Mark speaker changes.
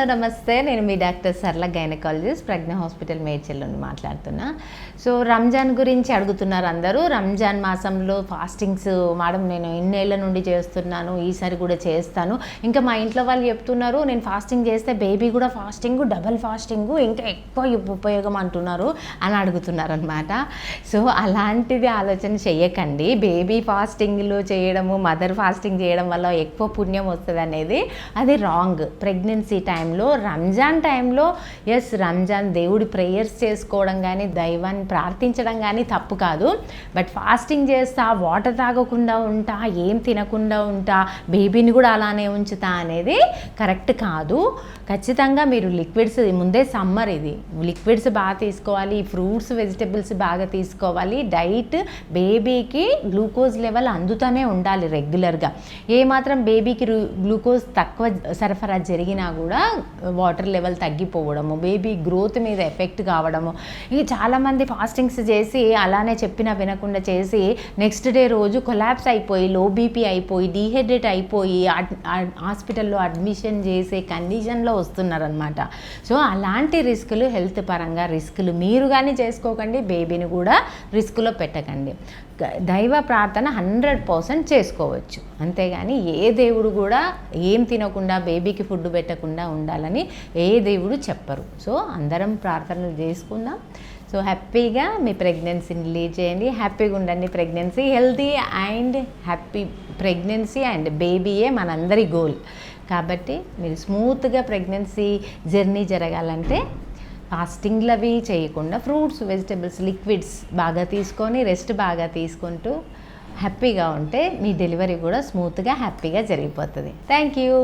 Speaker 1: Hello నమస్తే, నేను మీ doctor సరళ గైనకాలజిస్ట్, ప్రజ్ఞ హాస్పిటల్ మేడ్చల్ నుండి మాట్లాడుతున్నా. సో రంజాన్ గురించి అడుగుతున్నారు అందరూ. రంజాన్ మాసంలో ఫాస్టింగ్స్ మేడం నేను ఇన్నేళ్ల నుండి చేస్తున్నాను, ఈసారి కూడా చేస్తాను. ఇంకా మా ఇంట్లో వాళ్ళు చెప్తున్నారు నేను ఫాస్టింగ్ చేస్తే బేబీ కూడా ఫాస్టింగ్, డబల్ ఫాస్టింగ్ ఇంకా ఎక్కువ ఉపయోగం అంటున్నారు అని అడుగుతున్నారు అనమాట. సో అలాంటిది ఆలోచన చెయ్యకండి. బేబీ ఫాస్టింగ్లో చేయడము, మదర్ ఫాస్టింగ్ చేయడం వల్ల ఎక్కువ పుణ్యం వస్తుంది అనేది అది రాంగ్. ప్రెగ్నెన్సీ టైంలో, రంజాన్ టైంలో రంజాన్ దేవుడి ప్రేయర్స్ చేసుకోవడం కానీ, దైవాన్ని ప్రార్థించడం కానీ తప్పు కాదు. బట్ ఫాస్టింగ్ చేస్తా, వాటర్ తాగకుండా ఉంటా, ఏం తినకుండా ఉంటా, బేబీని కూడా అలానే ఉంచుతా అనేది కరెక్ట్ కాదు. ఖచ్చితంగా మీరు లిక్విడ్స్, ముందే సమ్మర్, ఇది లిక్విడ్స్ బాగా తీసుకోవాలి, ఫ్రూట్స్ వెజిటబుల్స్ బాగా తీసుకోవాలి. డైట్ బేబీకి గ్లూకోజ్ లెవెల్ అందుతూనే ఉండాలి రెగ్యులర్గా. ఏమాత్రం బేబీకి గ్లూకోజ్ తక్కువ సరఫరా జరిగినా కూడా వాటర్ లెవెల్ తగ్గిపోవడము, బేబీ గ్రోత్ మీద ఎఫెక్ట్ కావడము. ఇక చాలామంది ఫాస్టింగ్స్ చేసి అలానే చెప్పినా వినకుండా చేసి నెక్స్ట్ డే రోజు కొలాప్స్ అయిపోయి, లో బీపీ అయిపోయి, డీహైడ్రేట్ అయిపోయి హాస్పిటల్లో అడ్మిషన్ చేసే కండిషన్లో వస్తున్నారనమాట. సో అలాంటి రిస్కులు, హెల్త్ పరంగా రిస్కులు మీరు కానీ చేసుకోకండి, బేబీని కూడా రిస్కులో పెట్టకండి. దైవ ప్రార్థన 100% చేసుకోవచ్చు, అంతేగాని ఏ దేవుడు కూడా ఏం తినకుండా బేబీకి ఫుడ్ పెట్టకుండా ఉండాలని ఏ దేవుడు చెప్పరు. సో అందరం ప్రార్థనలు చేసుకుందాం. సో హ్యాపీగా మీ ప్రెగ్నెన్సీని లీడ్ చేయండి, హ్యాపీగా ఉండండి. Pregnancy healthy and happy pregnancy and బేబీయే మనందరి గోల్. కాబట్టి మీరు స్మూత్గా ప్రెగ్నెన్సీ జర్నీ జరగాలంటే ఫాస్టింగ్లు అవి చేయకుండా ఫ్రూట్స్, వెజిటబుల్స్, లిక్విడ్స్ బాగా తీసుకొని, రెస్ట్ బాగా తీసుకుంటూ హ్యాపీగా ఉంటే మీ డెలివరీ కూడా స్మూత్గా హ్యాపీగా జరిగిపోతుంది. Thank you.